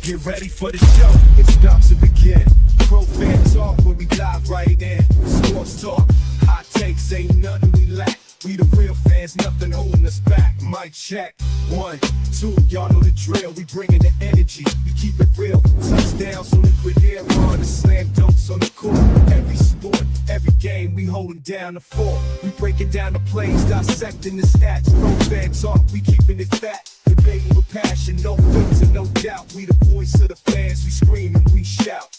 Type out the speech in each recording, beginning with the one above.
Get ready for the show, it's about to begin. Pro fan talk when we dive right in. Sports talk, hot takes, ain't nothing we lack. We the real fans, nothing holding us back. Mic check, 1, 2, y'all know the drill. We bringing the energy, we keep it real. Touchdowns on liquid air, on the slam dunks on the court. Every sport, every game, we holding down the fort. We breaking down the plays, dissecting the stats. Pro fan talk, we keeping it fat. Debating with passion, no filter, no doubt. We the voice of the fans, we scream and we shout.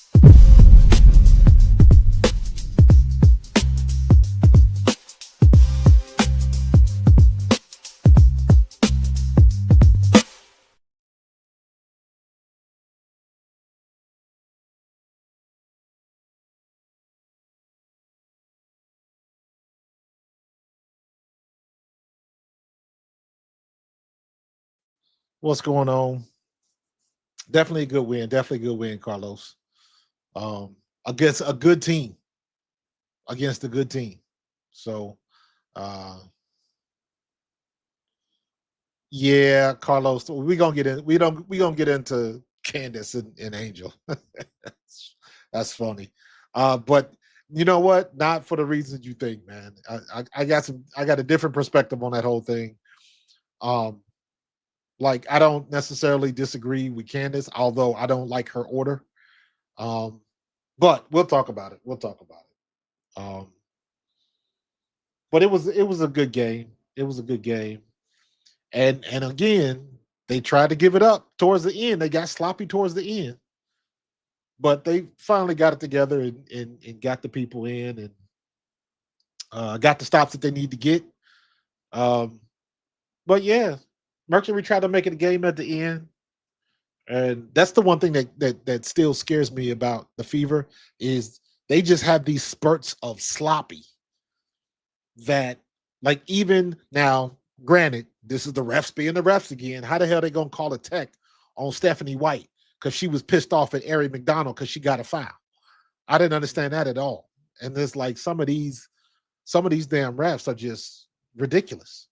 What's going on? Definitely a good win. Definitely a good win, Carlos. Against a good team. Against a good team. So, uh, yeah, Carlos. We gonna get in. We gonna get into Candace and Angel. That's funny. But you know what? Not for the reasons you think, man. I got some. I got a different perspective on that whole thing. Um, like I don't necessarily disagree with Candace, although I don't like her order. Um, but we'll talk about it. We'll talk about it. But it was a good game. It was a good game. And again, they tried to give it up towards the end. They got sloppy towards the end, but they finally got it together and got the people in and got the stops that they need to get. Um, but yeah, Mercury tried to make it a game at the end. And that's the one thing that still scares me about the Fever is they just have these spurts of sloppy that, like, even now, granted, this is the refs being the refs again. How the hell they gonna call a tech on Stephanie White because she was pissed off at Ari McDonald because she got a foul? I didn't understand that at all. And there's like some of these damn refs are just ridiculous.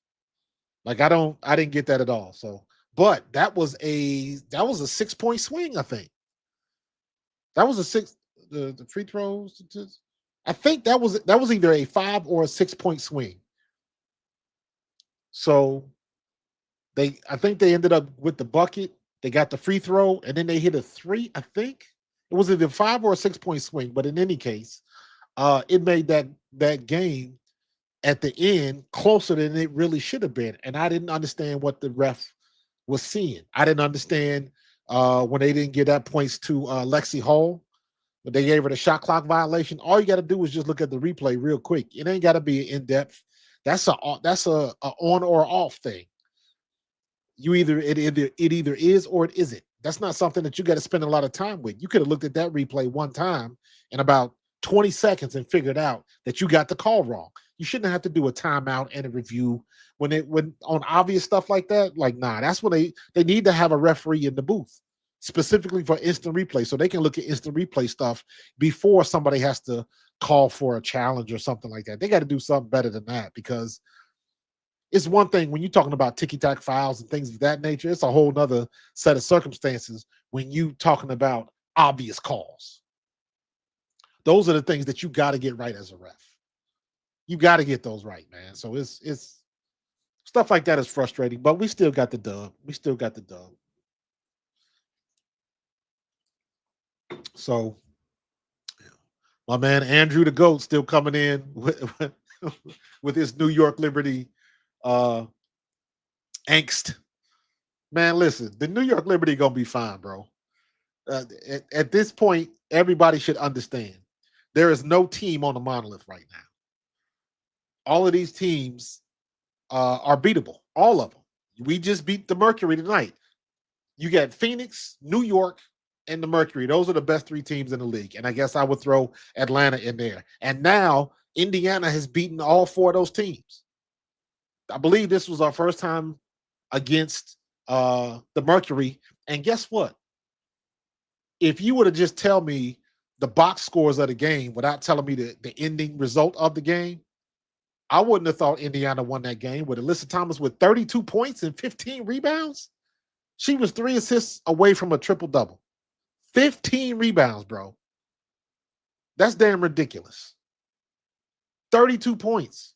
Like I didn't get that at all. So, but that was a 6 point swing. I think that was a six. The free throws. I think that was either a 5 or a 6 point swing. So I think they ended up with the bucket. They got the free throw, and then they hit a three. I think it was either 5 or a 6 point swing. But in any case, it made that game at the end closer than it really should have been. And I didn't understand what the ref was seeing. I didn't understand when they didn't give that points to Lexi Hall, but they gave her the shot clock violation. All you got to do is just look at the replay real quick. It ain't got to be in depth. That's a on or off thing. It either is or it isn't. That's not something that you got to spend a lot of time with. You could have looked at that replay one time in about 20 seconds and figured out that you got the call wrong. You shouldn't have to do a timeout and a review when on obvious stuff like that. Like, nah, that's when they need to have a referee in the booth specifically for instant replay so they can look at instant replay stuff before somebody has to call for a challenge or something like that. They got to do something better than that because it's one thing when you're talking about ticky-tack fouls and things of that nature. It's a whole nother set of circumstances when you talking about obvious calls. Those are the things that you got to get right as a ref. You got to get those right, man. So it's stuff like that is frustrating, but we still got the dub. We still got the dub. So my man Andrew the Goat still coming in with his New York Liberty angst. Man, listen, the New York Liberty gonna be fine, bro. At this point, everybody should understand there is no team on the monolith right now. All of these teams are beatable. All of them. We just beat the Mercury tonight. You got Phoenix, New York, and the Mercury. Those are the best three teams in the league. And I guess I would throw Atlanta in there. And now Indiana has beaten all four of those teams. I believe this was our first time against the Mercury. And guess what? If you were to just tell me the box scores of the game without telling me the ending result of the game, I wouldn't have thought Indiana won that game with Alyssa Thomas with 32 points and 15 rebounds. She was 3 assists away from a triple-double. 15 rebounds, bro. That's damn ridiculous. 32 points.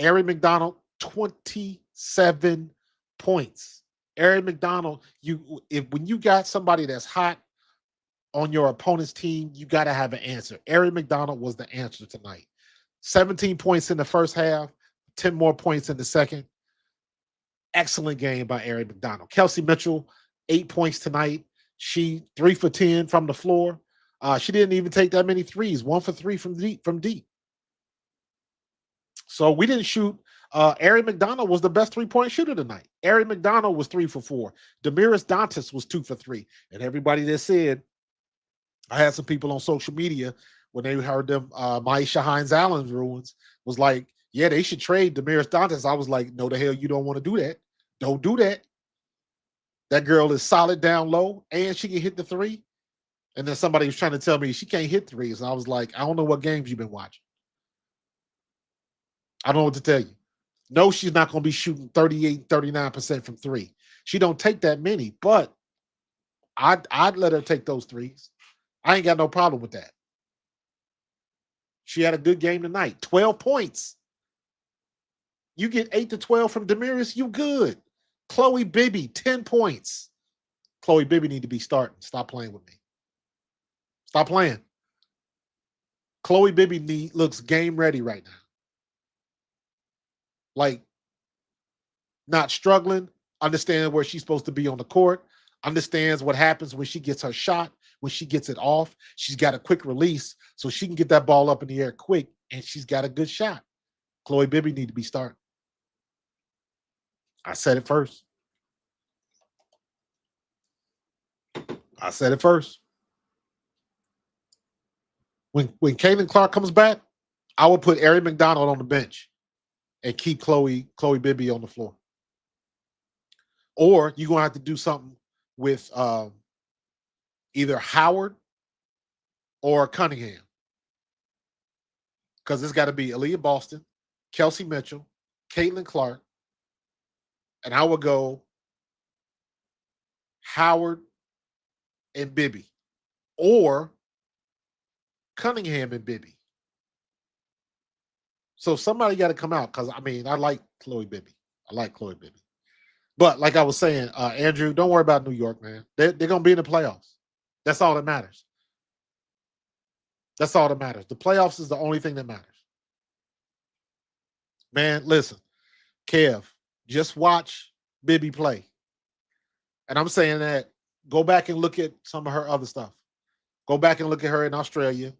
Ari McDonald, 27 points. Ari McDonald, when you got somebody that's hot on your opponent's team, you got to have an answer. Ari McDonald was the answer tonight. 17 points in the first half, 10 more points in the second. Excellent game by Ari McDonald. Kelsey Mitchell, 8 points tonight. She 3 for 10 from the floor. She didn't even take that many threes. 1 for 3 from deep. So we didn't shoot. Ari McDonald was the best 3-point shooter tonight. Ari McDonald was 3 for 4. Damiris Dantas was 2 for 3. And everybody that said, I had some people on social media when they heard them Maisha Hines Allen's ruins was like, yeah, they should trade Damiris Dantas. I was like, no, the hell you don't want to do that. Don't do that. That girl is solid down low and she can hit the three. And then somebody was trying to tell me she can't hit threes. And I was like, I don't know what games you've been watching. I don't know what to tell you. No, she's not going to be shooting 38, 39% from three. She don't take that many, but I'd let her take those threes. I ain't got no problem with that. She had a good game tonight. 12 points. You get 8 to 12 from Damiris, you good. Chloe Bibby, 10 points. Chloe Bibby need to be starting. Stop playing with me. Stop playing. Chloe Bibby looks game ready right now. Like, not struggling, understanding where she's supposed to be on the court, understands what happens when she gets her shot, when she gets it off. She's got a quick release, so she can get that ball up in the air quick, and she's got a good shot. Chloe Bibby need to be starting. I said it first. I said it first. When Caitlin Clark comes back, I would put Ari McDonald on the bench and keep Chloe Bibby on the floor. Or you're going to have to do something with either Howard or Cunningham. Because it's got to be Aaliyah Boston, Kelsey Mitchell, Caitlin Clark, and I would go Howard and Bibby. Or Cunningham and Bibby. So somebody got to come out because, I mean, I like Chloe Bibby. But like I was saying, Andrew, don't worry about New York, man. They're going to be in the playoffs. That's all that matters. That's all that matters. The playoffs is the only thing that matters. Man, listen, Kev, just watch Bibby play. And I'm saying that go back and look at some of her other stuff. Go back and look at her in Australia.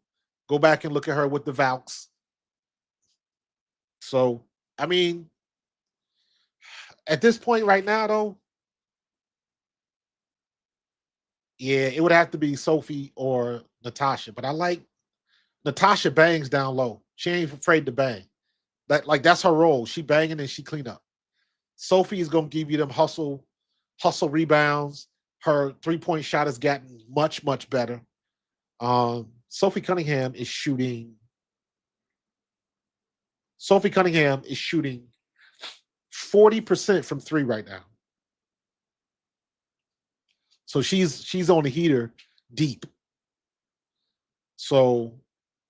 Go back and look at her with the Valks. So, I mean, at this point right now, though, yeah, it would have to be Sophie or Natasha. But I like Natasha bangs down low. She ain't afraid to bang. That's her role. She banging and she clean up. Sophie is going to give you them hustle rebounds. Her 3-point shot has gotten much, much better. Sophie Cunningham is shooting 40% from three right now. So she's on the heater deep. So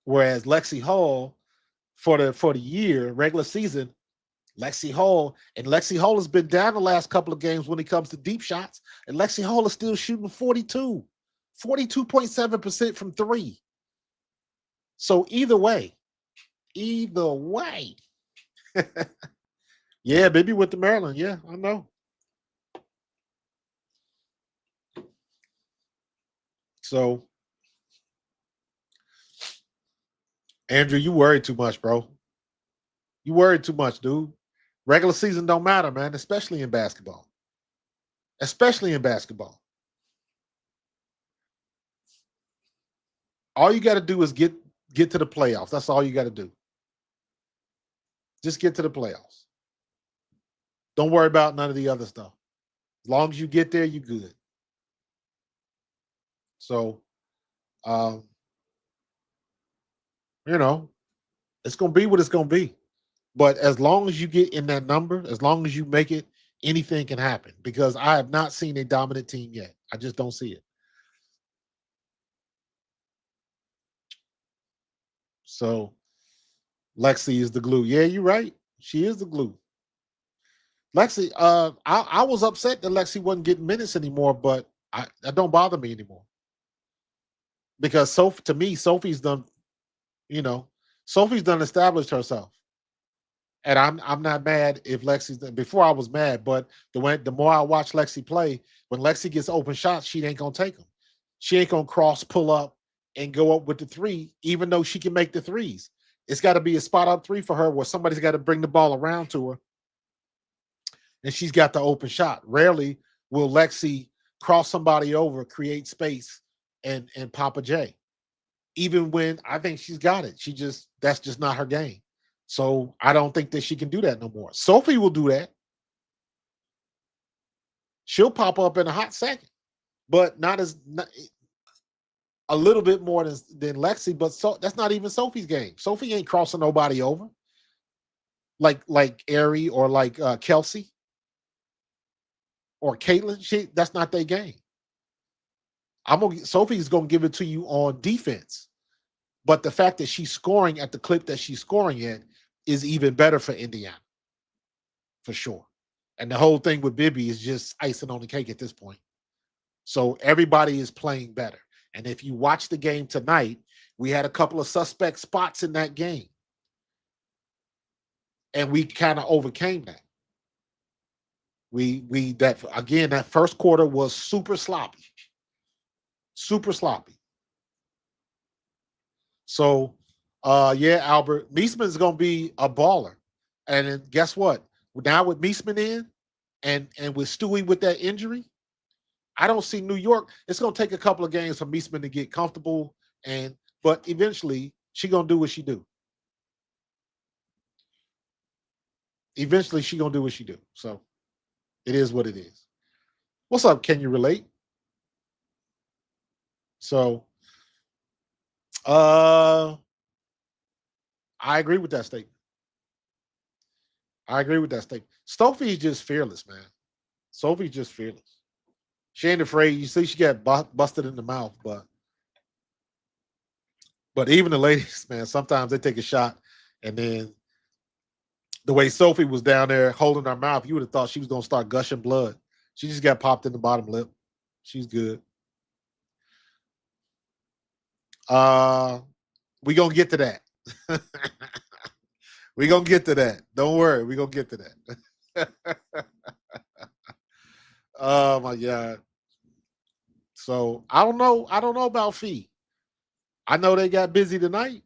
whereas Lexi Hall for the year, regular season, Lexi Hall has been down the last couple of games when it comes to deep shots, and Lexi Hall is still shooting 42.7% from three. So either way. Yeah, baby went to Maryland. Yeah, I know. So, Andrew, you worried too much, bro. You worried too much, dude. Regular season don't matter, man, especially in basketball. All you got to do is get to the playoffs. That's all you got to do. Just get to the playoffs. Don't worry about none of the other stuff. As long as you get there, you good. So, it's going to be what it's going to be. But as long as you get in that number, as long as you make it, anything can happen. Because I have not seen a dominant team yet. I just don't see it. So Lexi is the glue. Yeah, you're right. She is the glue. Lexi, I was upset that Lexi wasn't getting minutes anymore, but that don't bother me anymore because to me, Sophie's done, you know, Sophie's done established herself. And I'm not mad if Lexi's before I was mad, but the more I watch Lexi play, when Lexi gets open shots, she ain't gonna take them. She ain't gonna cross, pull up, and go up with the three, even though she can make the threes. It's got to be a spot up three for her where somebody's got to bring the ball around to her, and she's got the open shot. Rarely will Lexi cross somebody over, create space, and pop a J. Even when I think she's got it, that's just not her game. So I don't think that she can do that no more. Sophie will do that. She'll pop up in a hot second, but a little bit more than Lexi. But that's not even Sophie's game. Sophie ain't crossing nobody over like Ari or like Kelsey or Caitlin. That's not their game. Sophie's gonna give it to you on defense, but the fact that she's scoring at the clip that she's scoring at is even better for Indiana, for sure. And the whole thing with Bibby is just icing on the cake at this point. So everybody is playing better. And if you watch the game tonight, we had a couple of suspect spots in that game. And we kind of overcame that. That first quarter was super sloppy. Super sloppy. So yeah, Albert, Meesman is gonna be a baller. And then guess what? Now with Meesman in and with Stewie with that injury, I don't see New York. It's gonna take a couple of games for Meesman to get comfortable, but eventually she gonna do what she do. Eventually she gonna do what she do. So it is what it is. What's up? Can you relate? So I agree with that statement. I agree with that statement. Sophie's just fearless, man. Sophie's just fearless. She ain't afraid. You see, she got busted in the mouth, but even the ladies, man, sometimes they take a shot, and then the way Sophie was down there holding her mouth, you would have thought she was gonna start gushing blood. She just got popped in the bottom lip. She's good. We gonna get to that. We gonna get to that. Don't worry, we gonna get to that. Oh my God. So I don't know. I don't know about Fee. I know they got busy tonight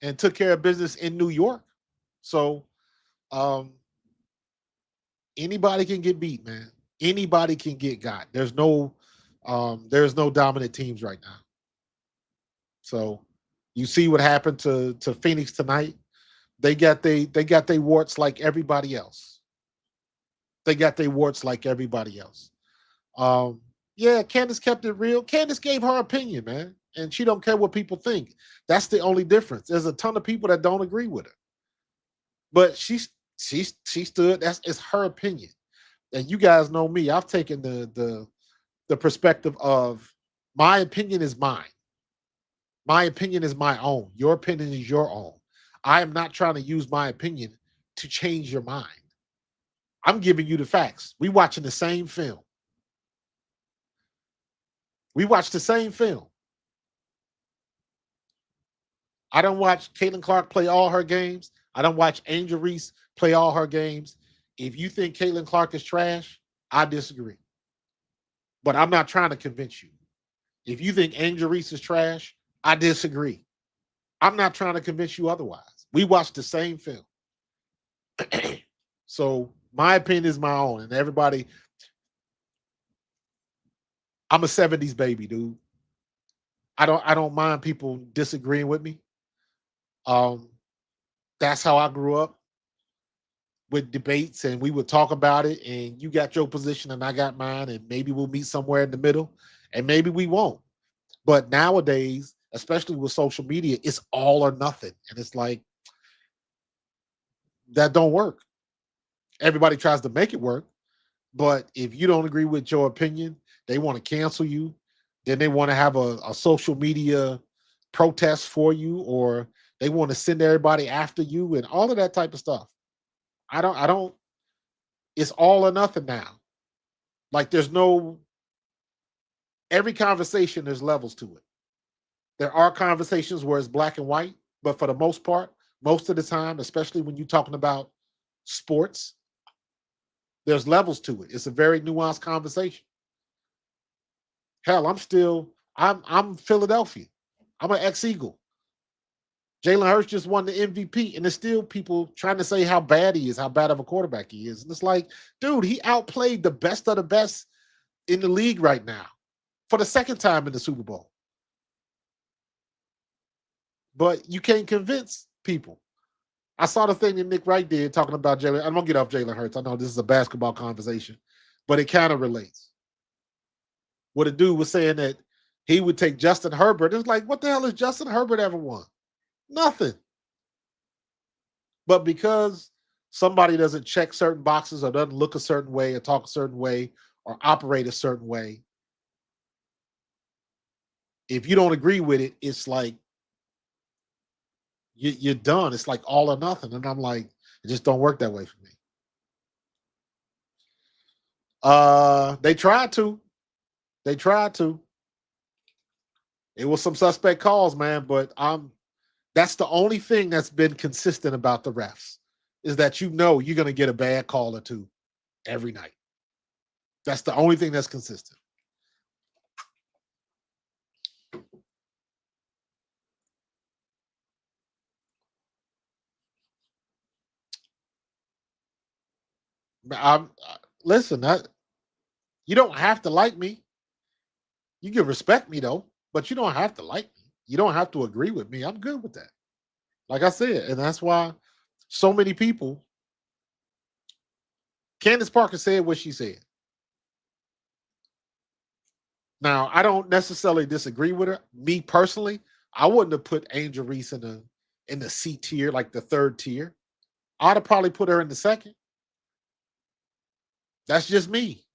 and took care of business in New York. So um anybody can get beat, man. Anybody can get got. There's no dominant teams right now. So you see what happened to Phoenix tonight. They got their warts like everybody else. They got their warts like everybody else. Yeah, Candace kept it real. Candace gave her opinion, man, and she don't care what people think. That's the only difference. There's a ton of people that don't agree with her, but she stood. It's her opinion, and you guys know me. I've taken the perspective of my opinion is mine. My opinion is my own. Your opinion is your own. I am not trying to use my opinion to change your mind. I'm giving you the facts. We watching the same film. We watch the same film. I don't watch Caitlin Clark play all her games. I don't watch Angel Reese play all her games. If you think Caitlin Clark is trash, I disagree. But I'm not trying to convince you. If you think Angel Reese is trash, I disagree. I'm not trying to convince you otherwise. We watch the same film. So my opinion is my own. And everybody, I'm a 70s baby, dude. I don't mind people disagreeing with me. Um, that's how I grew up with debates, and we would talk about it, and you got your position and I got mine, and maybe we'll meet somewhere in the middle, and maybe we won't. But nowadays, especially with social media, it's all or nothing. And it's like that don't work. Everybody tries to make it work, but if you don't agree with your opinion, they want to cancel you. Then they want to have a social media protest for you, or they want to send everybody after you, and all of that type of stuff. I don't. It's all or nothing now. Like there's no every conversation. There's levels to it. There are conversations where it's black and white, but for the most part, most of the time, especially when you're talking about sports, there's levels to it. It's a very nuanced conversation. Hell, I'm Philadelphia. I'm an ex-Eagle. Jalen Hurts just won the MVP, and there's still people trying to say how bad he is, how bad of a quarterback he is. And it's like, dude, he outplayed the best of the best in the league right now for the second time in the Super Bowl. But you can't convince people. I saw the thing that Nick Wright did talking about Jalen. I'm gonna get off Jalen Hurts. I know this is a basketball conversation, but it kind of relates. What a dude was saying that he would take Justin Herbert. It's like, what the hell has Justin Herbert ever won? Nothing. But because somebody doesn't check certain boxes or doesn't look a certain way or talk a certain way or operate a certain way, if you don't agree with it, it's like you're done. It's like all or nothing. And I'm like, it just don't work that way for me. They tried to. They tried to. It was some suspect calls, man, but that's the only thing that's been consistent about the refs is that you're going to get a bad call or two every night. That's the only thing that's consistent. Listen, you don't have to like me. You can respect me though, but you don't have to like me. You don't have to agree with me. I'm good with that. Like I said, and that's why so many people. Candace Parker said what she said. Now, I don't necessarily disagree with her. Me personally, I wouldn't have put Angel Reese in the C tier, like the third tier. I'd have probably put her in the second. That's just me.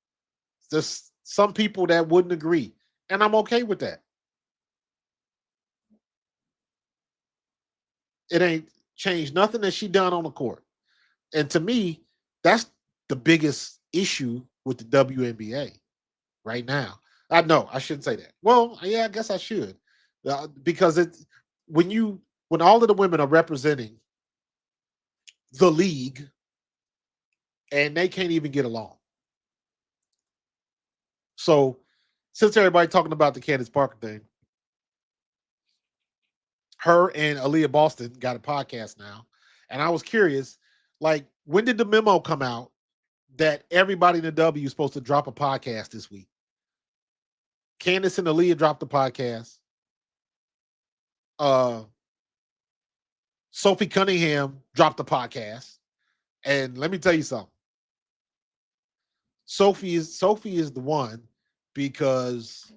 There's some people that wouldn't agree, and I'm okay with that. It ain't changed nothing that she done on the court. And to me, that's the biggest issue with the WNBA right now. I know I shouldn't say that. Well, yeah, I guess I should, because when all of the women are representing the league and they can't even get along. So since everybody talking about the Candace Parker thing, her and Aaliyah Boston got a podcast now, and I was curious, like, when did the memo come out that everybody in the W is supposed to drop a podcast this week? Candace and Aaliyah dropped the podcast. Sophie Cunningham dropped the podcast. And let me tell you something. Sophie is the one because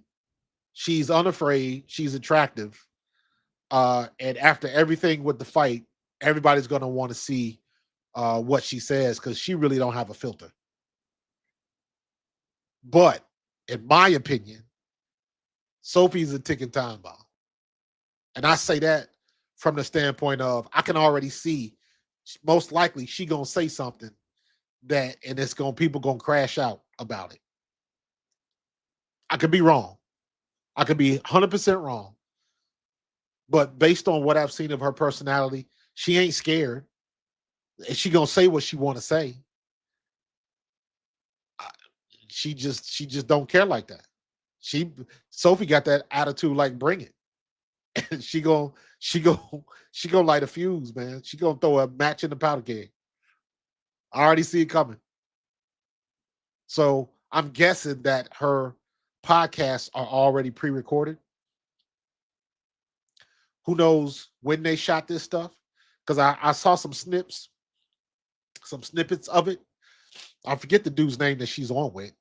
she's unafraid, she's attractive. And after everything with the fight, everybody's going to want to see what she says because she really don't have a filter. But in my opinion, Sophie's a ticking time bomb. And I say that from the standpoint of I can already see most likely she gonna say something that and people gonna crash out about it. I could be wrong. I could be 100% wrong. But based on what I've seen of her personality, she ain't scared. And she gonna say what she want to say. She just don't care like that. Sophie got that attitude like bring it. And she gonna light a fuse, man. She gonna throw a match in the powder keg. I already see it coming. So I'm guessing that her podcasts are already pre-recorded. Who knows when they shot this stuff? Because I saw some snippets of it. I forget the dude's name that she's on with,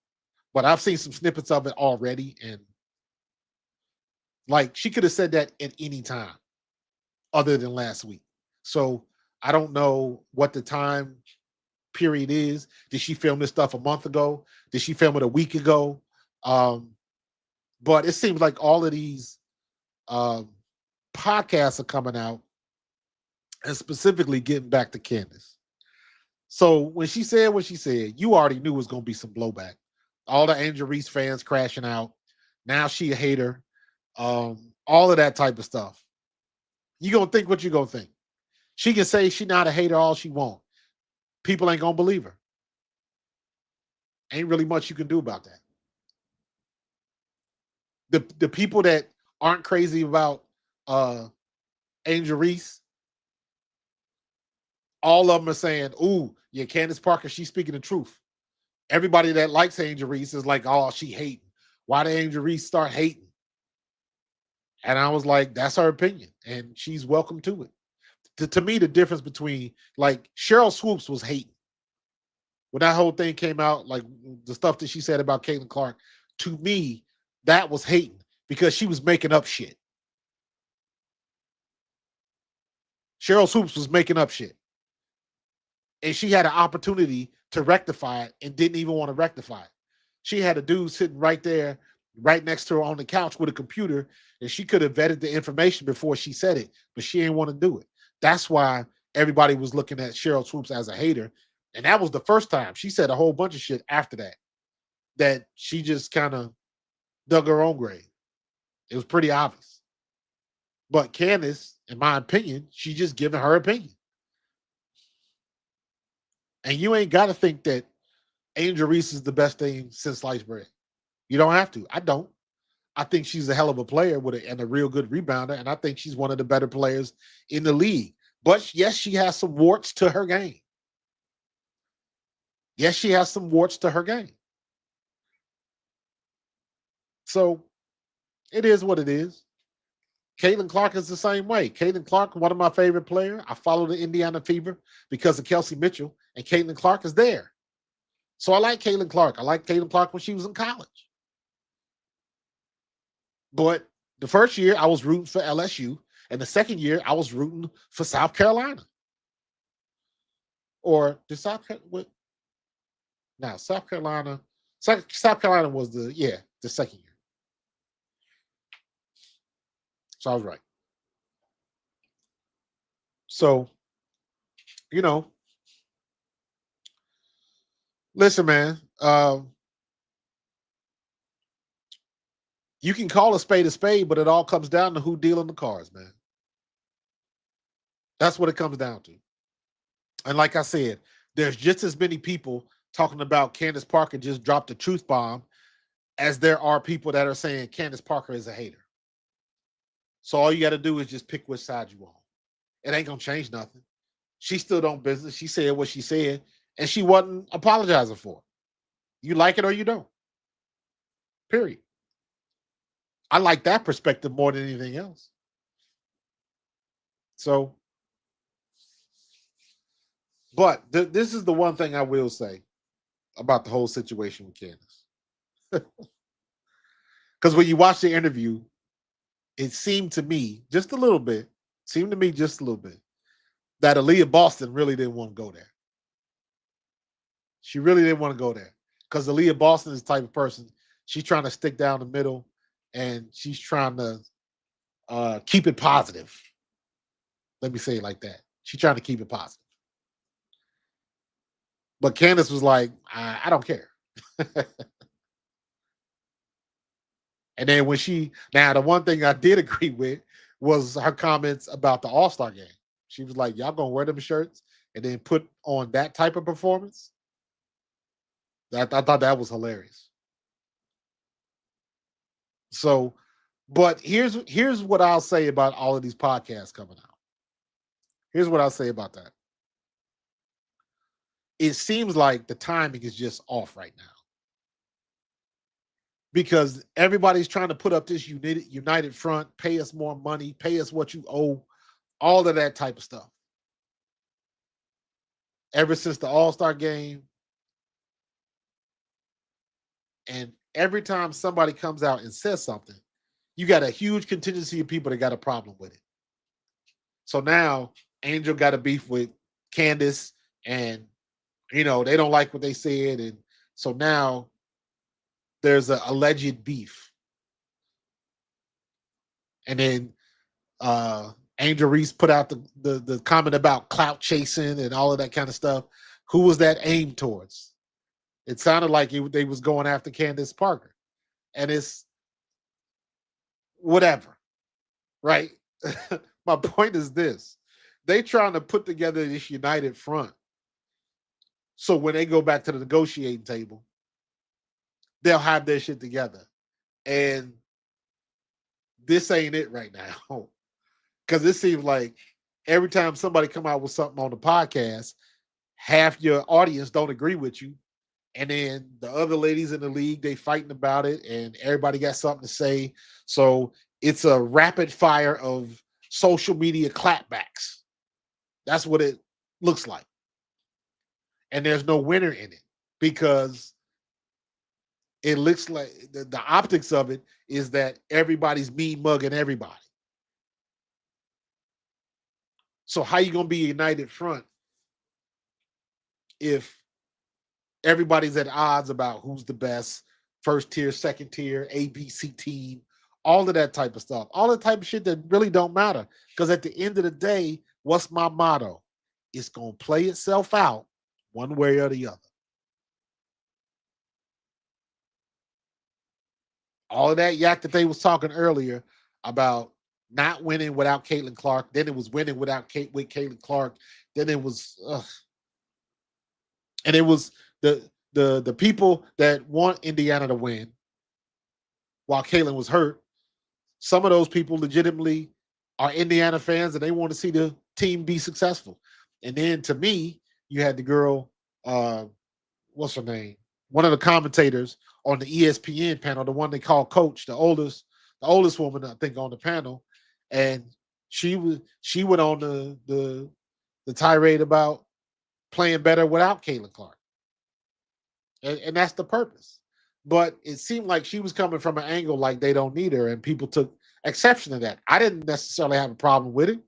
but I've seen some snippets of it already, and like she could have said that at any time other than last week. So I don't know what the time period is. Did she film this stuff a month ago? Did she film it a week ago? But it seems like all of these podcasts are coming out, and specifically getting back to Candace. So when she said what she said, you already knew it was going to be some blowback. All the Angel Reese fans crashing out. Now she a hater. All of that type of stuff. You gonna think what you gonna think. She can say she not a hater all she want. People ain't gonna believe her. Ain't really much you can do about that. The people that aren't crazy about uh Angel Reese, all of them are saying, "Ooh, yeah, Candace Parker, she's speaking the truth." Everybody that likes Angel Reese is like, "Oh, she hating. Why did Angel Reese start hating?" And I was like, "That's her opinion, and she's welcome to it." To me, the difference between like Cheryl Swoops was hating when that whole thing came out, like the stuff that she said about Caitlin Clark. To me, that was hating because she was making up shit. Cheryl Swoops was making up shit. And she had an opportunity to rectify it and didn't even want to rectify it. She had a dude sitting right there, right next to her on the couch with a computer, and she could have vetted the information before she said it, but she didn't want to do it. That's why everybody was looking at Cheryl Swoops as a hater. And that was the first time. She said a whole bunch of shit after that, that she just kind of dug her own grave. It was pretty obvious. But Candace, in my opinion, she just giving her opinion. And you ain't got to think that Angel Reese is the best thing since sliced bread. You don't have to. I don't. I think she's a hell of a player and a real good rebounder, and I think she's one of the better players in the league. But yes, she has some warts to her game. Yes, she has some warts to her game. So it is what it is. Caitlin Clark is the same way. Caitlin Clark, one of my favorite players. I follow the Indiana Fever because of Kelsey Mitchell, and Caitlin Clark is there. So I like Caitlin Clark. I like Caitlin Clark when she was in college. But the first year I was rooting for LSU, and the second year I was rooting for South Carolina. Or the South Carolina? Now South Carolina. South Carolina was the second year. So I was right. So, you know, listen, man. You can call a spade, but it all comes down to who dealing the cards, man. That's what it comes down to. And like I said, there's just as many people talking about Candace Parker just dropped a truth bomb as there are people that are saying Candace Parker is a hater. So all you got to do is just pick which side you want. It ain't gonna change nothing. She still don't business. She said what she said, and she wasn't apologizing for it. You like it or you don't. Period. I like that perspective more than anything else. So, but this is the one thing I will say about the whole situation with Candace. Because when you watch the interview, it seemed to me just a little bit, that Aaliyah Boston really didn't want to go there. She really didn't want to go there because Aaliyah Boston is the type of person, she's trying to stick down the middle and she's trying to keep it positive. Let me say it like that. She's trying to keep it positive. But Candace was like, I don't care. And then the one thing I did agree with was her comments about the All-Star game. She was like, y'all gonna wear them shirts and then put on that type of performance? I thought that was hilarious. So, but here's what I'll say about all of these podcasts coming out. Here's what I'll say about that. It seems like the timing is just off right now. Because everybody's trying to put up this united front, pay us more money, pay us what you owe, all of that type of stuff. Ever since the All-Star game, and every time somebody comes out and says something, you got a huge contingency of people that got a problem with it. So now Angel got a beef with Candace, and they don't like what they said, and so now there's an alleged beef. And then Angel Reese put out the comment about clout chasing and all of that kind of stuff. Who was that aimed towards? It sounded like they was going after Candace Parker, and it's whatever, right? My point is this: they trying to put together this united front, so when they go back to the negotiating table, they'll have their shit together. And this ain't it right now, because it seems like every time somebody come out with something on the podcast, half your audience don't agree with you, and then the other ladies in the league, they fighting about it, and everybody got something to say. So it's a rapid fire of social media clapbacks. That's what it looks like. And there's no winner in it, because it looks like the optics of it is that everybody's mean mugging everybody. So how you gonna be a united front if everybody's at odds about who's the best, first tier, second tier, ABC team, all of that type of stuff, all the type of shit that really don't matter? Because at the end of the day, what's my motto? It's gonna play itself out one way or the other. All of that yak that they was talking earlier about not winning without Caitlin Clark, then it was winning without with Caitlin Clark, then it was, and it was the people that want Indiana to win while Caitlin was hurt. Some of those people legitimately are Indiana fans and they want to see the team be successful. And then to me, you had the girl, what's her name? One of the commentators on the ESPN panel, the one they call Coach, the oldest woman I think on the panel, and she went on the tirade about playing better without Caitlin Clark, and that's the purpose. But it seemed like she was coming from an angle like they don't need her, and people took exception to that. I didn't necessarily have a problem with it,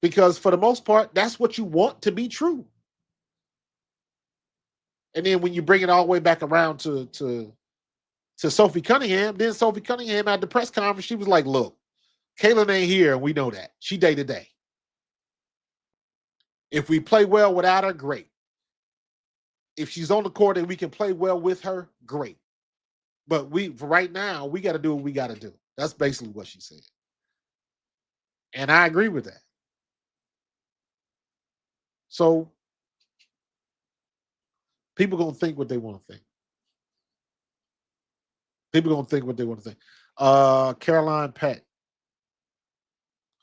because for the most part, that's what you want to be true. And then when you bring it all the way back around to Sophie Cunningham, then Sophie Cunningham at the press conference, she was like, look, Caitlin ain't here, and we know that. She day to day. If we play well without her, great. If she's on the court and we can play well with her, great. But for right now, we got to do what we got to do. That's basically what she said. And I agree with that. So people going to think what they want to think. People going to think what they want to think. Caroline Pett.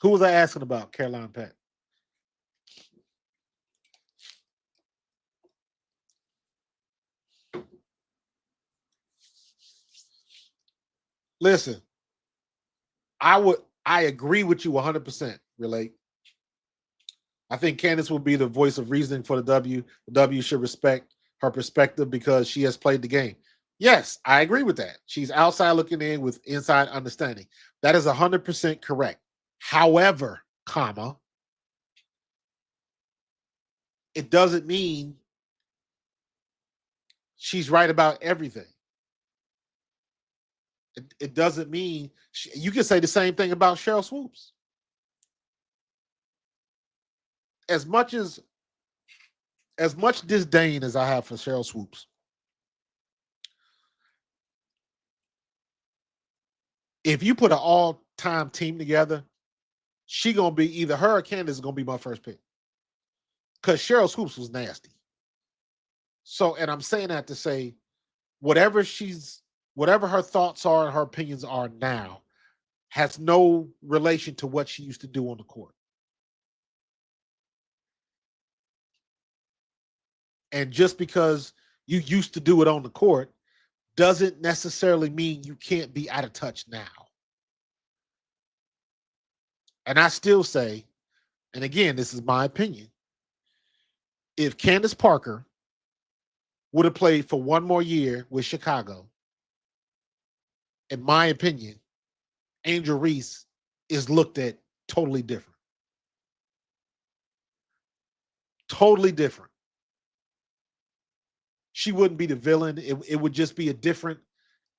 Who was I asking about, Caroline Pett? Listen, I agree with you 100%, Relate. I think Candace will be the voice of reasoning for the W. The W should respect her perspective because she has played the game. Yes, I agree with that. She's outside looking in with inside understanding. That is 100% correct. However, comma, it doesn't mean she's right about everything. It doesn't mean you can say the same thing about Cheryl Swoops. As much disdain as I have for Cheryl Swoops, if you put an all-time team together, she gonna be either her or Candace is gonna be my first pick. Because Cheryl Swoops was nasty. So, and I'm saying that to say, whatever her thoughts are and her opinions are now, has no relation to what she used to do on the court. And just because you used to do it on the court doesn't necessarily mean you can't be out of touch now. And I still say, and again, this is my opinion, if Candace Parker would have played for one more year with Chicago, in my opinion, Angel Reese is looked at totally different. Totally different. She wouldn't be the villain. It would just be a different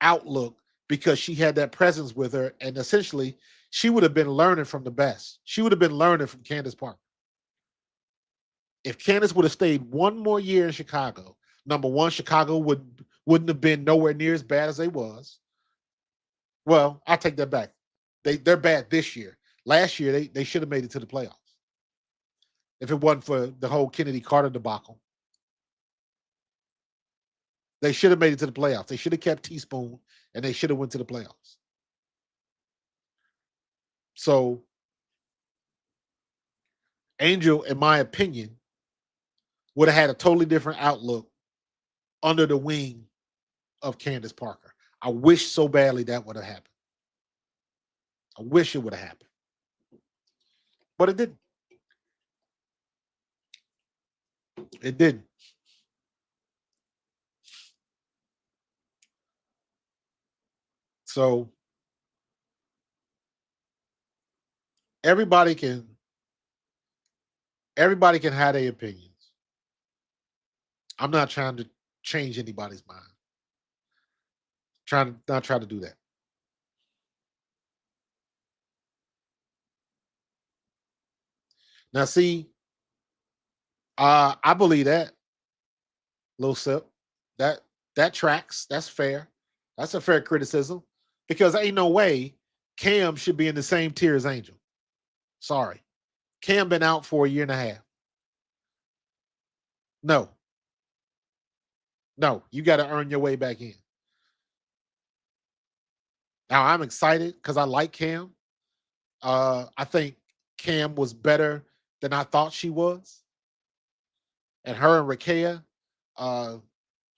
outlook because she had that presence with her, and essentially she would have been learning from the best. She would have been learning from Candace Parker. If Candace would have stayed one more year in Chicago, number one, Chicago wouldn't have been nowhere near as bad as they was. Well, I take that back. They're bad this year. Last year they should have made it to the playoffs if it wasn't for the whole Kennedy Carter debacle. They should have made it to the playoffs. They should have kept Teaspoon, and they should have went to the playoffs. So Angel, in my opinion, would have had a totally different outlook under the wing of Candace Parker. I wish so badly that would have happened. I wish it would have happened, but it didn't. It didn't. So everybody can everybody can have their opinions. I'm not trying to change anybody's mind. Trying to not try to do that. Now, see, I believe that little sip that that tracks. That's fair. That's a fair criticism because ain't no way Cam should be in the same tier as Angel. Sorry, Cam been out for a year and a half. No, no, you got to earn your way back in. Now I'm excited because I like Cam. I think Cam was better than I thought she was, and her and Rakea, uh,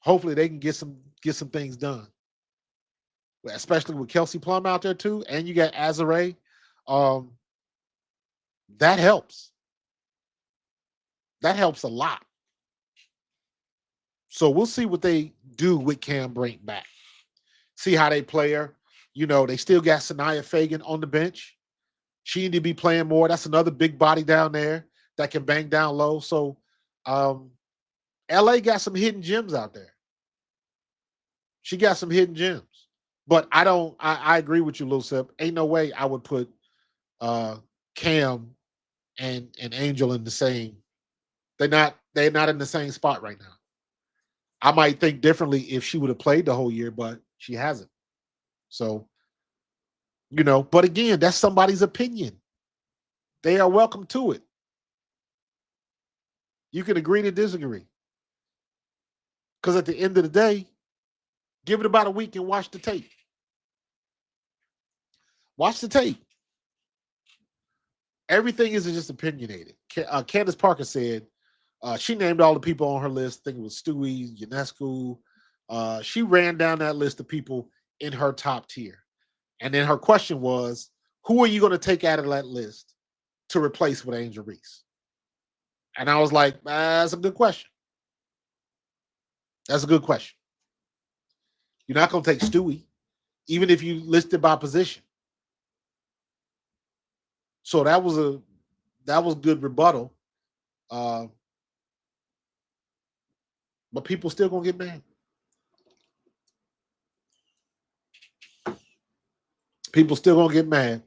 hopefully they can get some things done, especially with Kelsey Plum out there too, and you got Azare. Um, that helps. That helps a lot. So we'll see what they do with Cam Brink back. See how they play her. You know, they still got Sanaya Fagan on the bench. She need to be playing more. That's another big body down there that can bang down low. So um, LA got some hidden gems out there. She got some hidden gems. But I don't I agree with you, Lil Sip. Ain't no way I would put uh Cam and Angel in the same. They're not in the same spot right now. I might think differently if she would have played the whole year, but she hasn't. So, but again, that's somebody's opinion. They are welcome to it. You can agree to disagree. Because at the end of the day, give it about a week and watch the tape. Watch the tape. Everything isn't just opinionated. Candace Parker said she named all the people on her list. I think it was Stewie, UNESCO. She ran down that list of people in her top tier. And then her question was, who are you going to take out of that list to replace with Angel Reese? And I was like, that's a good question. That's a good question. You're not going to take Stewie, even if you listed by position. So that was good rebuttal. Uh, but people still gonna get mad. People still gonna get mad.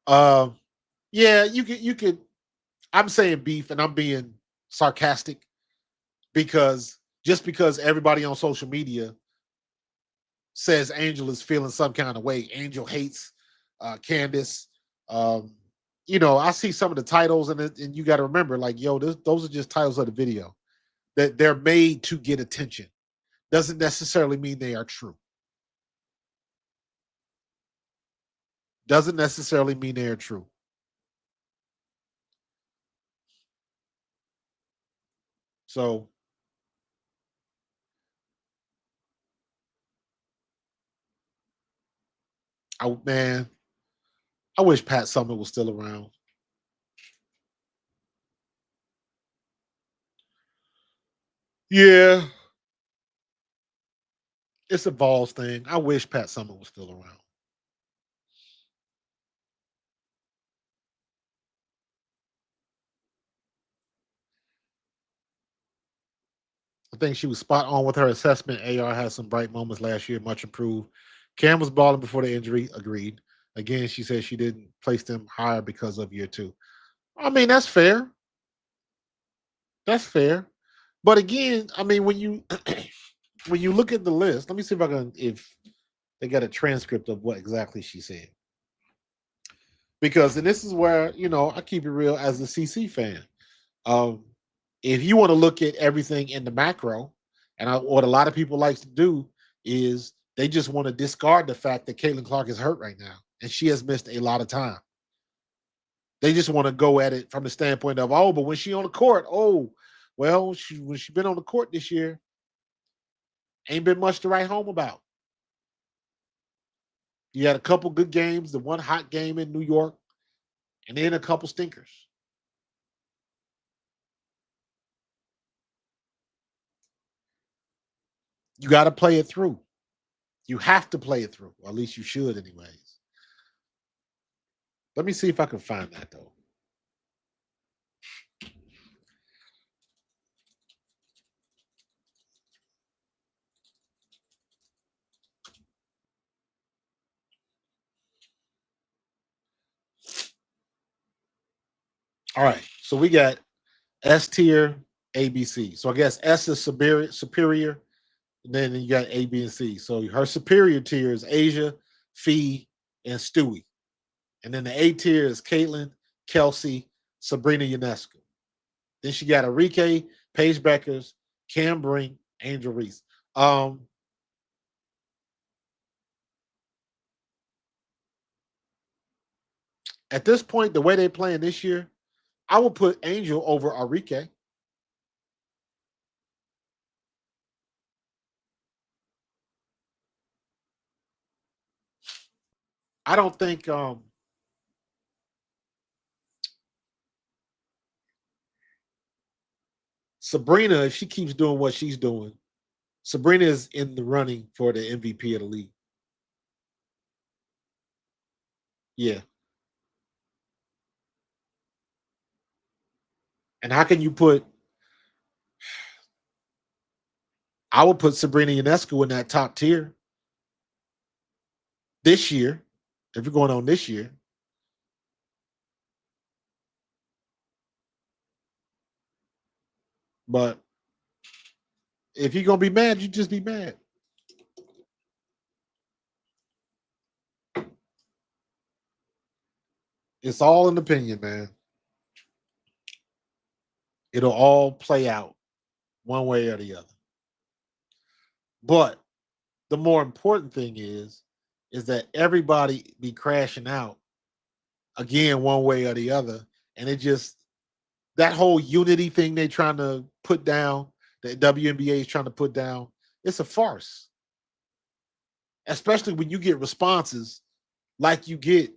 Uh, yeah, you could. I'm saying beef, and I'm being sarcastic because just because everybody on social media says Angel is feeling some kind of way, Angel hates Candace. Um, I see some of the titles, and you got to remember, like, yo, those are just titles of the video that they're made to get attention. Doesn't necessarily mean they are true. Doesn't necessarily mean they are true. So, man, I wish Pat Summitt was still around. Yeah, it's a balls thing. I wish Pat Summitt was still around. I think she was spot on with her assessment. AR had some bright moments last year, much improved. Cam was balling before the injury, agreed. Again, she said she didn't place them higher because of year two. I mean, that's fair. That's fair. But again, I mean, when you when you look at the list, let me see if they got a transcript of what exactly she said. Because and this is where, I keep it real as a CC fan. Um, if you want to look at everything in the macro, what a lot of people like to do is they just want to discard the fact that Caitlin Clark is hurt right now and she has missed a lot of time. They just want to go at it from the standpoint of, oh, but when she on the court, oh, well, when she been on the court this year, ain't been much to write home about. You had a couple good games, the one hot game in New York, and then a couple stinkers. You got to play it through. You have to play it through, or at least you should, anyways. Let me see if I can find that though. All right, so we got S tier, A, B, C. So I guess S is superior, and then you got A, B, and C. So her superior tier is Asia, Fee, and Stewie. And then the A tier is Caitlin, Kelsey, Sabrina Ionescu. Then she got Enrique, Paige Beckers, Cam Brink, Angel Reese. At this point, the way they're playing this year, I will put Angel over Enrique. I don't think Sabrina, if she keeps doing what she's doing, Sabrina is in the running for the MVP of the league. Yeah. And how can you put I would put Sabrina Ionescu in that top tier this year, if you're going on this year. But if you're gonna be mad, you just be mad. It's all an opinion, man. It'll all play out one way or the other. But the more important thing is that everybody be crashing out again one way or the other. And it just that whole unity thing they trying to put down, that WNBA is trying to put down, it's a farce. Especially when you get responses like you get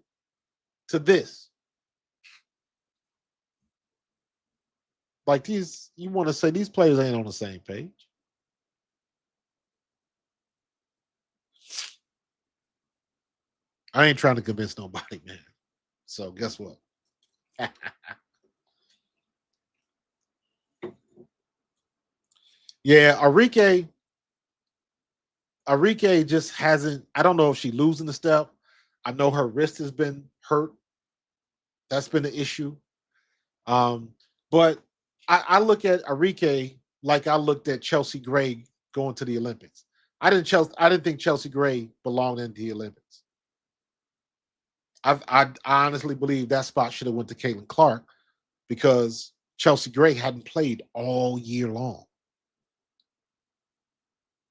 to this. Like these, you want to say these players ain't on the same page. I ain't trying to convince nobody, man. So guess what? Yeah, Arike just hasn't. I don't know if she's losing the step. I know her wrist has been hurt. That's been an issue. Um, but I look at Arike like I looked at Chelsea Gray going to the Olympics. I didn't think Chelsea Gray belonged in the Olympics. I honestly believe that spot should have went to Caitlin Clark because Chelsea Gray hadn't played all year long.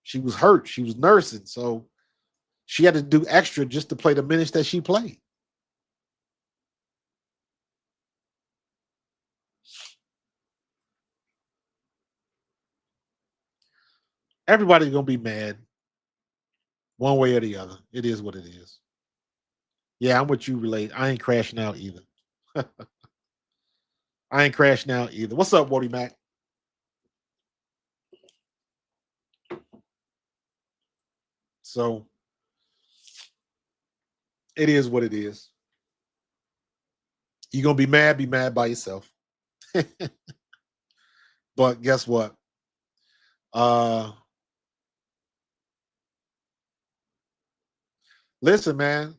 She was hurt. She was nursing, so she had to do extra just to play the minutes that she played. Everybody's gonna be mad one way or the other. It is what it is. Yeah, I'm with you, relate. I ain't crashing out either. I ain't crashing out either. What's up, Wody Mac? So it is what it is. You're gonna be mad by yourself. But guess what? Uh, listen, man.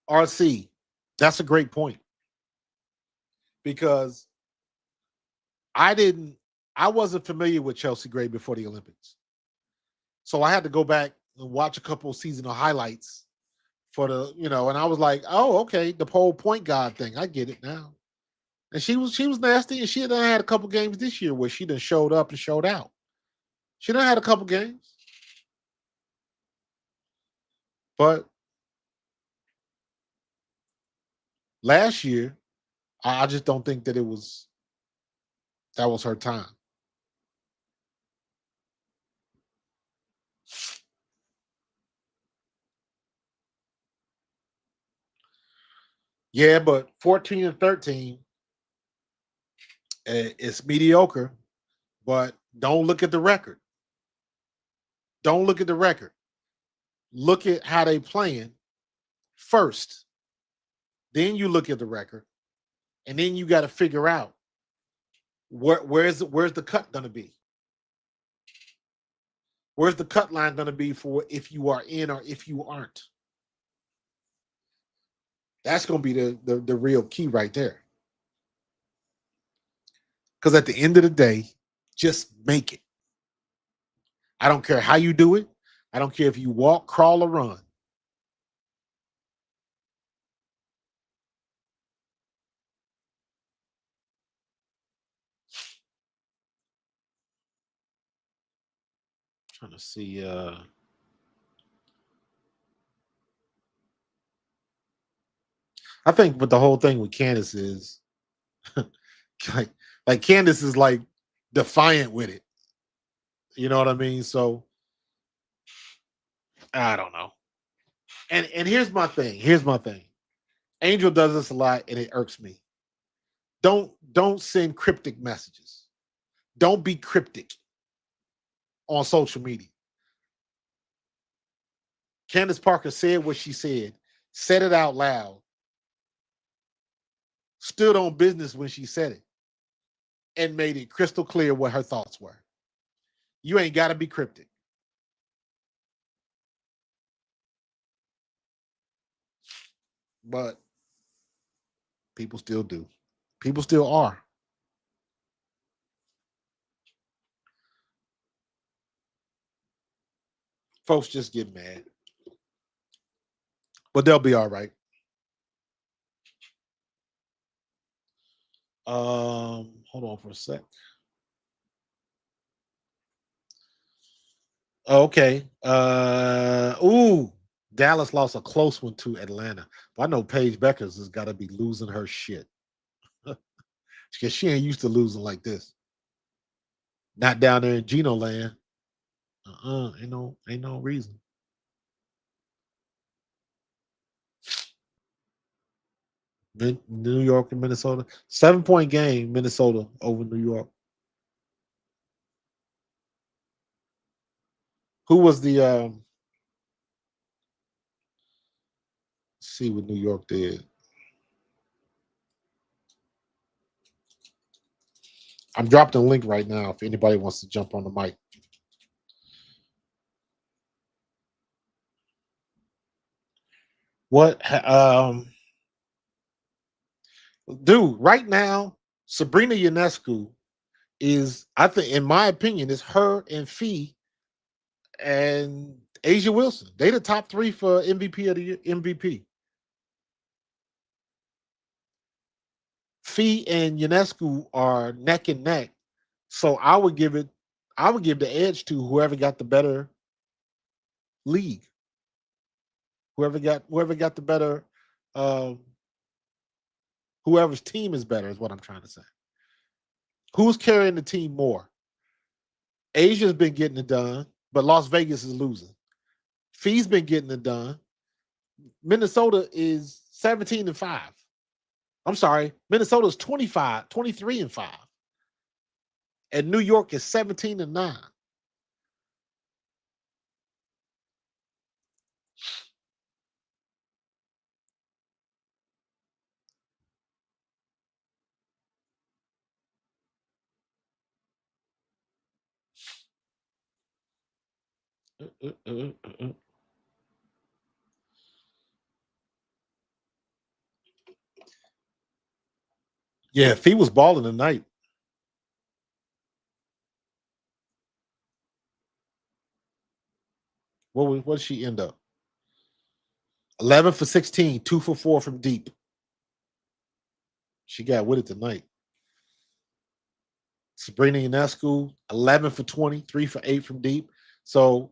RC, that's a great point because I didn't, I wasn't familiar with Chelsea Gray before the Olympics, so I had to go back and watch a couple of seasonal highlights for the, and I was like, oh, okay, the whole point guard thing, I get it now. And she was nasty, and she done had a couple games this year where she done showed up and showed out. She done had a couple games, but last year I just don't think that was her time. Yeah, but 14 and 13, it's mediocre. But don't look at the record. Don't look at the record. Look at how they playing first. Then you look at the record, and then you got to figure out where's the cut going to be. Where's the cut line going to be for if you are in or if you aren't? That's going to be the real key right there. Because at the end of the day, just make it. I don't care how you do it. I don't care if you walk, crawl, or run. Trying to see. I think what the whole thing with Candace is like, Candace is like defiant with it. You know what I mean? So I don't know. And here's my thing. Here's my thing. Angel does this a lot, and it irks me. Don't send cryptic messages. Don't be cryptic on social media. Candace Parker said what she said it out loud, stood on business when she said it, and made it crystal clear what her thoughts were. You ain't got to be cryptic. But people still do. People still are. Folks just get mad. But they'll be all right. Hold on for a sec. Okay. Dallas lost a close one to Atlanta. But I know Paige Beckers has got to be losing her shit. Because she ain't used to losing like this. Not down there in Geno land. Ain't no reason. New York and Minnesota. 7-point game, Minnesota over New York. Who was the see what New York did? I'm dropping a link right now if anybody wants to jump on the mic. What dude, right now, Sabrina Ionescu is, I think, in my opinion, is her and Fee and Asia Wilson. They the top three for MVP of the year, MVP. Fee and Ionescu are neck and neck. So I would give the edge to whoever got the better league. Whoever got the better um whoever's team is better is what I'm trying to say. Who's carrying the team more? Asia's been getting it done, but Las Vegas is losing. Fee's been getting it done. Minnesota is 17 and 5. I'm sorry, Minnesota's 25, 23 and 5. And New York is 17 and 9. Uh, uh, uh, uh, uh. Yeah, Fee was balling tonight. What did she end up? 11 for 16, 2 for 4 from deep. She got with it tonight. Sabrina Ionescu, 11 for 20, 3 for 8 from deep. So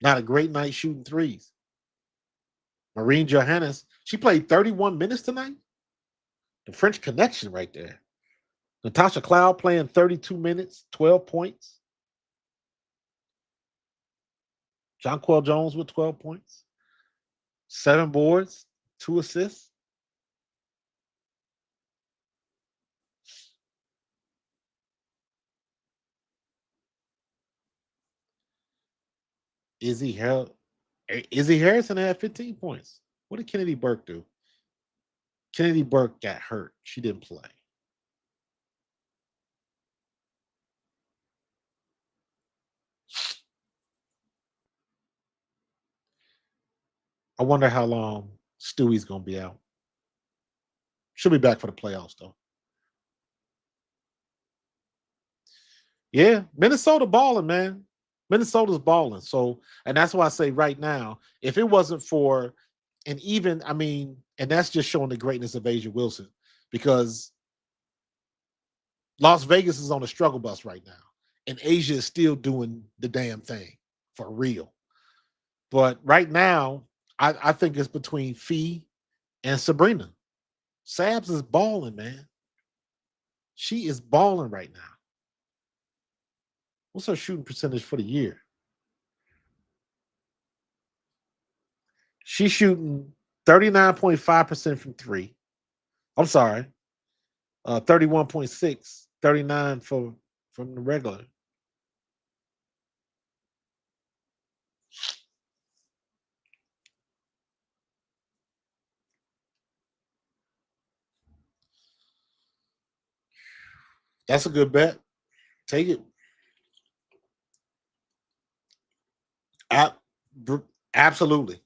not a great night shooting threes. Marine Johannes, she played 31 minutes tonight. The French connection right there. Natasha Cloud playing 32 minutes, 12 points. Jonquel Jones with 12 points, 7 boards, 2 assists. Izzy, Har- Izzy Harrison had 15 points. What did Kennedy Burke do? Kennedy Burke got hurt. She didn't play. I wonder how long Stewie's going to be out. She'll be back for the playoffs, though. Yeah, Minnesota balling, man. Minnesota's balling. So, and that's why I say right now, if it wasn't for, and even, I mean, and that's just showing the greatness of Asia Wilson because Las Vegas is on a struggle bus right now, and Asia is still doing the damn thing for real. But right now, I think it's between Fee and Sabrina. Sabs is balling, man. She is balling right now. What's her shooting percentage for the year? She's shooting 39.5% from three. I'm sorry, 31.6, 39 from the regular. That's a good bet. Take it. Ab- Absolutely.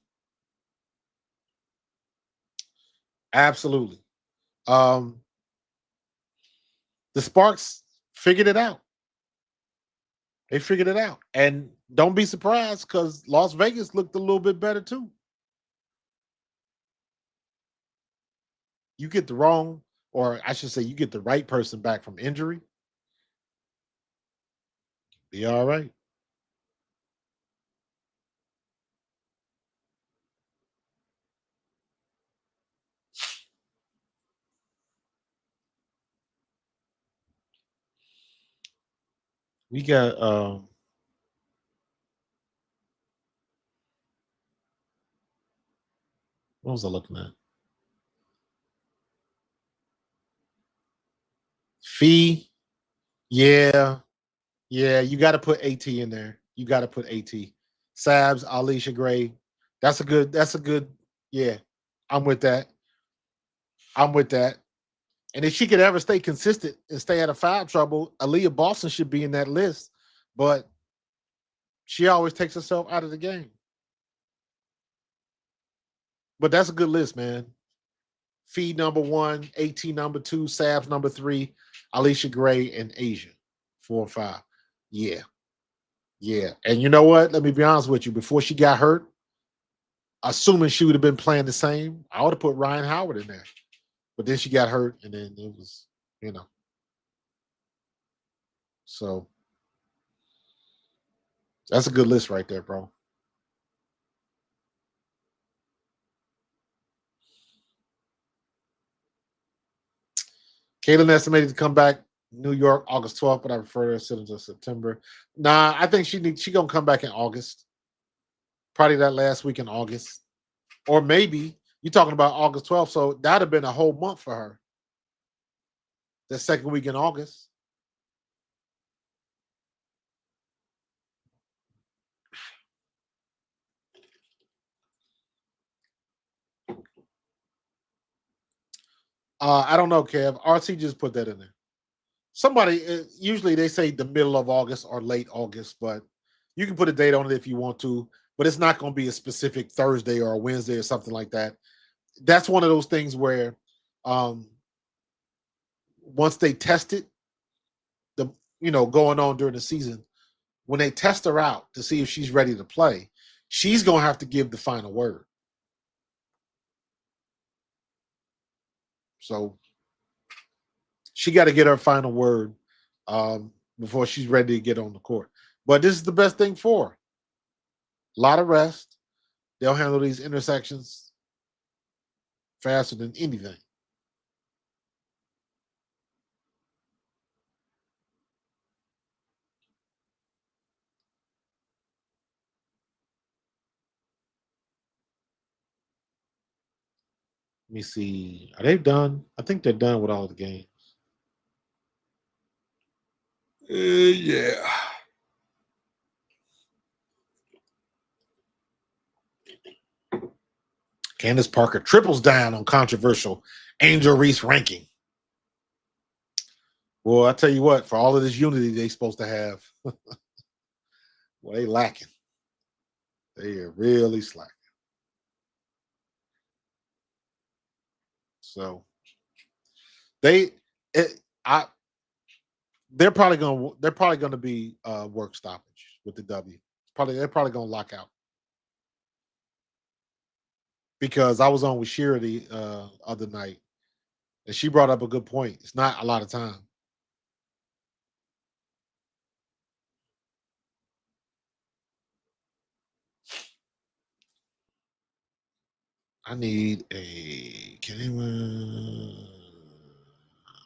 Absolutely. Um, the Sparks figured it out. They figured it out. And don't be surprised because Las Vegas looked a little bit better too. You get the wrong, or I should say, you get the right person back from injury, be all right. We got what was I looking at? Fee. Yeah. Yeah. You got to put AT in there. You got to put AT. Sabs, Alicia Gray. That's a good, yeah. I'm with that. I'm with that. And if she could ever stay consistent and stay out of foul trouble, Aaliyah Boston should be in that list. But she always takes herself out of the game. But that's a good list, man. Fee number one, AT number two, Sabs number three, Alicia Gray, and Asia 4 and 5. Yeah, yeah. And you know what? Let me be honest with you. Before she got hurt, assuming she would have been playing the same, I would have put Ryan Howard in there. But then she got hurt, and then it was, you know. So that's a good list right there, bro. Caitlin estimated to come back New York August 12th, but I prefer to sit until September. Nah, I think she gonna come back in August. Probably that last week in August. Or maybe you're talking about August 12th, so that'd have been a whole month for her. The second week in August. I don't know, Kev. RC just put that in there. somebody usually they say the middle of August or late August, but you can put a date on it if you want to, but it's not going to be a specific Thursday or a Wednesday or something like that. That's one of those things where um once they test it, the going on during the season, when they test her out to see if she's ready to play, she's going to have to give the final word. So she got to get her final word before she's ready to get on the court. But this is the best thing for her. A lot of rest. They'll handle these intersections faster than anything. Let me see. Are they done? I think they're done with all the games. Yeah. Candace Parker triples down on controversial Angel Reese ranking. Well, I tell you what, for all of this unity they supposed to have, well, they lacking. They are really slacking. So they, it, I, they're probably gonna be work stoppage with the W. They're probably gonna lock out because I was on with Shira the other night and she brought up a good point. It's not a lot of time. I need a. Can anyone?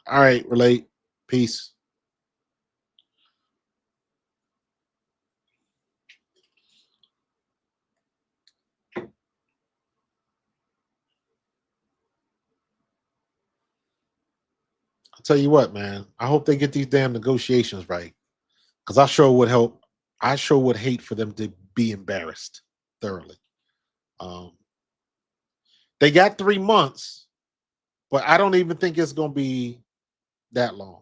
All right, relate. Peace. I'll tell you what, man. I hope they get these damn negotiations right because I sure would help. I sure would hate for them to be embarrassed thoroughly. Um, they got 3 months, but I don't even think it's going to be that long.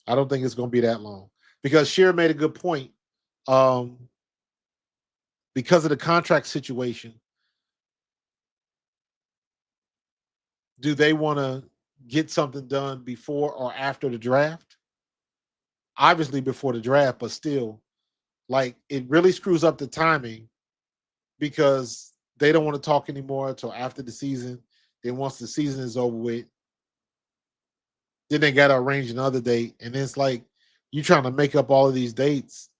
I don't think it's going to be that long because Shearer made a good point. Um, because of the contract situation, do they want to get something done before or after the draft? Obviously before the draft, but still, like it really screws up the timing because they don't want to talk anymore until after the season. Then once the season is over with, then they got to arrange another date, and it's like you trying to make up all of these dates.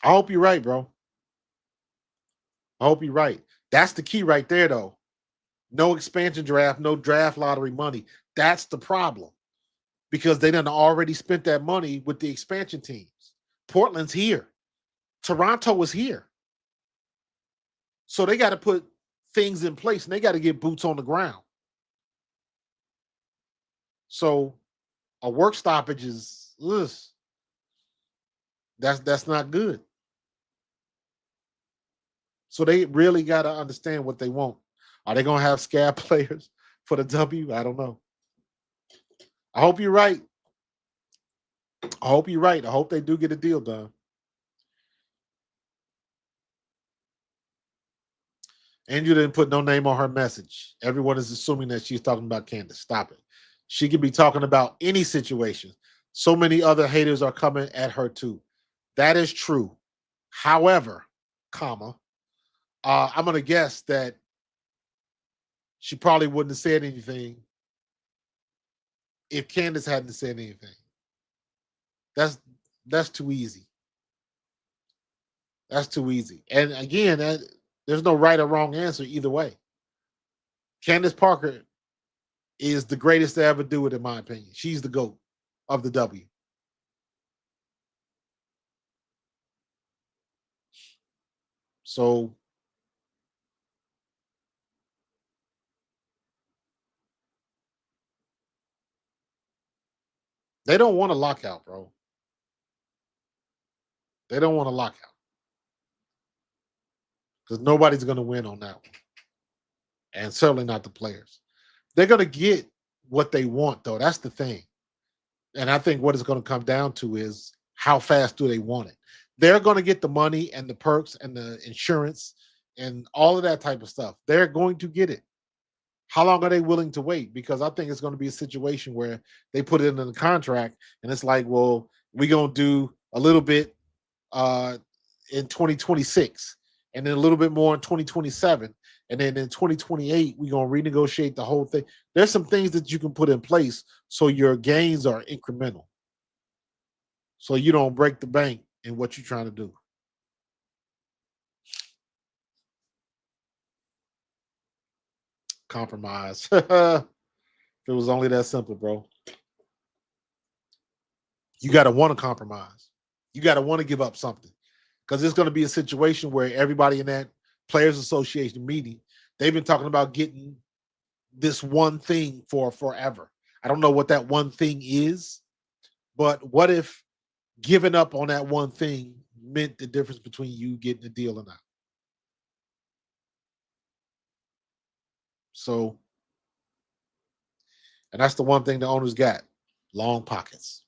I hope you're right, bro. I hope you're right. That's the key right there, though. No expansion draft, no draft lottery money. That's the problem because they done already spent that money with the expansion teams. Portland's here. Toronto is here. So they got to put things in place and they got to get boots on the ground. So a work stoppage is ugh, that's not good. So they really got to understand what they want. Are they gonna have scab players for the W? I don't know. I hope you're right. I hope you're right. I hope they do get a deal done. And you didn't put no name on her message. Everyone is assuming that she's talking about Candace. Stop it. She could be talking about any situation. So many other haters are coming at her too. That is true. However, comma, I'm gonna guess that she probably wouldn't have said anything if Candace hadn't said anything. That's that's too easy. That's too easy. And again, there's no right or wrong answer either way. Candace Parker is the greatest to ever do it, in my opinion. She's the GOAT of the W. So they don't want a lockout, bro. They don't want a lockout. because nobody's going to win on that one, and certainly not the players. They're going to get what they want, though. That's the thing. And I think what it's going to come down to is how fast do they want it? They're going to get the money and the perks and the insurance and all of that type of stuff. They're going to get it. How long are they willing to wait? Because I think it's going to be a situation where they put it in the contract and it's like, well, we're going to do a little bit uh, in 2026 and then a little bit more in 2027. And then in 2028, we're going to renegotiate the whole thing. There's some things that you can put in place so your gains are incremental. So you don't break the bank in what you're trying to do. Compromise. If it was only that simple, bro. You got to want to compromise. You got to want to give up something because it's going to be a situation where everybody in that players association meeting, they've been talking about getting this one thing for forever. I don't know what that one thing is, but what if giving up on that one thing meant the difference between you getting the deal or not? So, and that's the one thing the owners got: long pockets.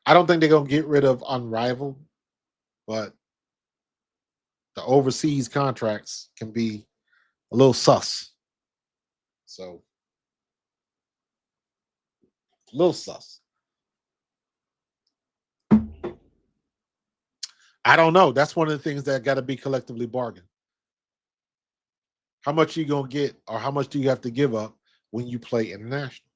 I don't think they're gonna get rid of Unrivaled, but the overseas contracts can be a little sus. So, a little sus. I don't know. That's one of the things that got to be collectively bargained. How much you gonna get, or how much do you have to give up when you play international?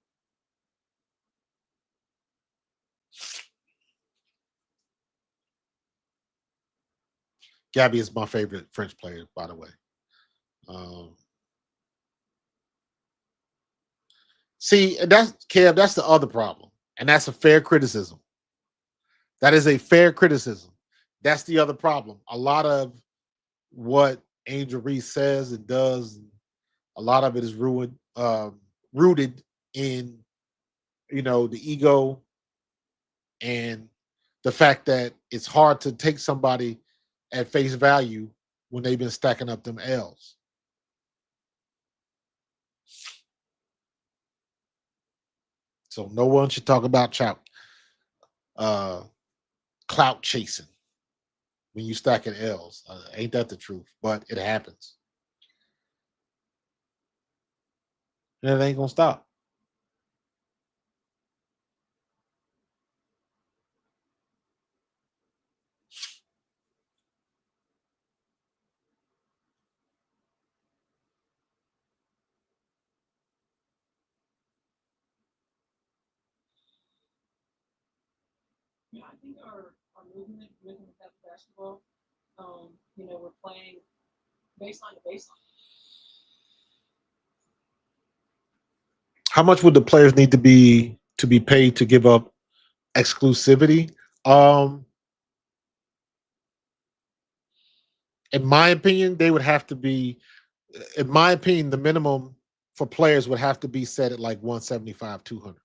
Gabby is my favorite French player, by the way. Um, see, that's Kev. That's the other problem, and that's a fair criticism. That is a fair criticism. That's the other problem. A lot of what Angel Reese says and does, a lot of it is rooted in the ego and the fact that it's hard to take somebody at face value when they've been stacking up them L's. So no one should talk about uh, clout chasing when you stacking L's. Ain't that the truth? But it happens, and it ain't gonna stop. How much would the players need to be paid to give up exclusivity? Um, in my opinion, they would have to be. In my opinion, the minimum for players would have to be set at like 175, 200,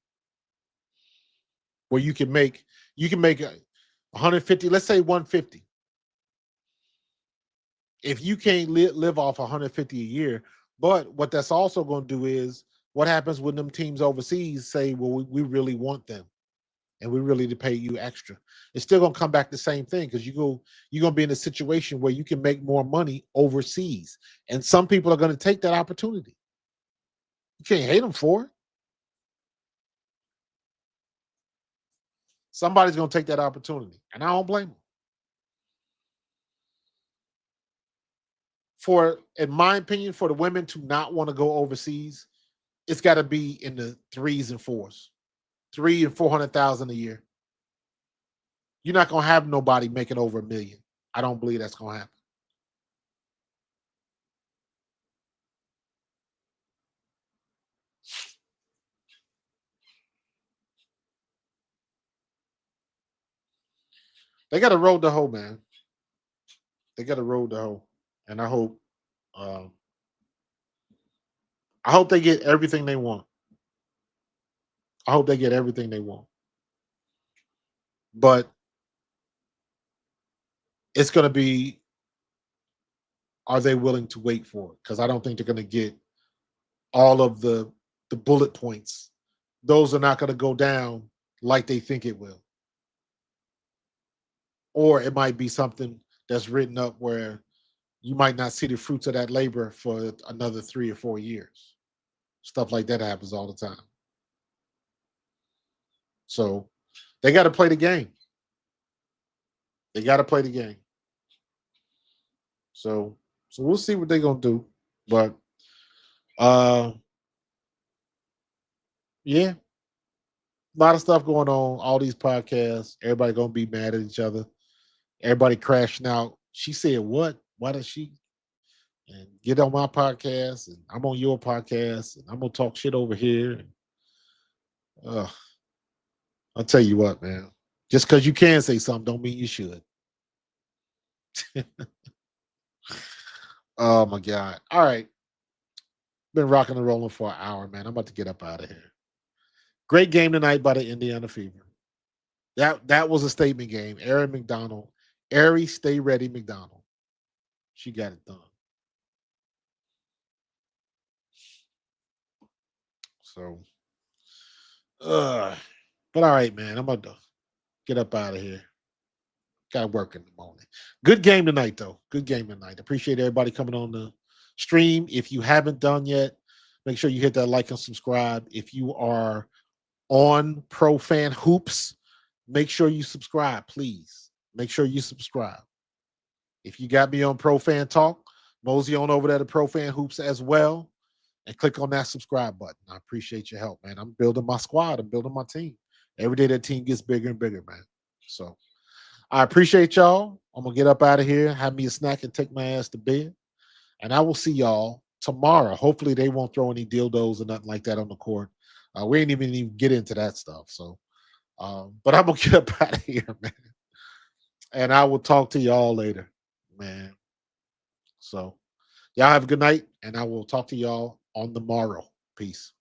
where you can make 150. Let's say 150. If you can't live off 150 a year, but what that's also going to do is what happens when them teams overseas say, well, we really want them and we really to pay you extra. It's still gonna come back the same thing because you're gonna be in a situation where you can make more money overseas, and some people are gonna take that opportunity. You can't hate them for it. Somebody's gonna take that opportunity, and I don't blame them. For, in my opinion, for the women to not want to go overseas, it's got to be in the threes and fours, 300,000 and 400,000 a year. You're not gonna have nobody making over 1 million. I don't believe that's gonna happen. They got to road the hoe, man. They got to road the hoe, and um, I hope they get everything they want. I hope they get everything they want. But it's going to be, are they willing to wait for it? Because I don't think they're going to get all of the bullet points. Those are not going to go down like they think it will. Or it might be something that's written up where you might not see the fruits of that labor for another 3 or 4 years. Stuff like that happens all the time. So they got to play the game. They got to play the game. So we'll see what they're gonna do. But uh yeah, a lot of stuff going on, all these podcasts, everybody gonna be mad at each other, everybody crashing out. She said what? Why does she and get on my podcast and I'm on your podcast and I'm gonna talk shit over here. Uh, I'll tell you what, man. Just because you can say something don't mean you should. Oh my God. All right. Been rocking and rolling for an hour, man. I'm about to get up out of here. Great game tonight by the Indiana Fever. That was a statement game. Ari McDonald. Ari, stay ready, McDonald. She got it done. So but all right, man. I'm about to get up out of here. Got to work in the morning. Good game tonight, though. Good game tonight. Appreciate everybody coming on the stream. If you haven't done yet, make sure you hit that like and subscribe. If you are on Pro Fan Hoops, make sure you subscribe, please. Make sure you subscribe. If you got me on Pro Fan Talk, mosey on over there to Pro Fan Hoops as well and click on that subscribe button. I appreciate your help, man. I'm building my squad. I'm building my team. Every day that team gets bigger and bigger, man. So I appreciate y'all. I'm going to get up out of here, have me a snack, and take my ass to bed. And I will see y'all tomorrow. Hopefully, they won't throw any dildos or nothing like that on the court. We ain't even get into that stuff. So, but I'm going to get up out of here, man. And I will talk to y'all later, man. So, y'all have a good night, and I will talk to y'all on the morrow. Peace.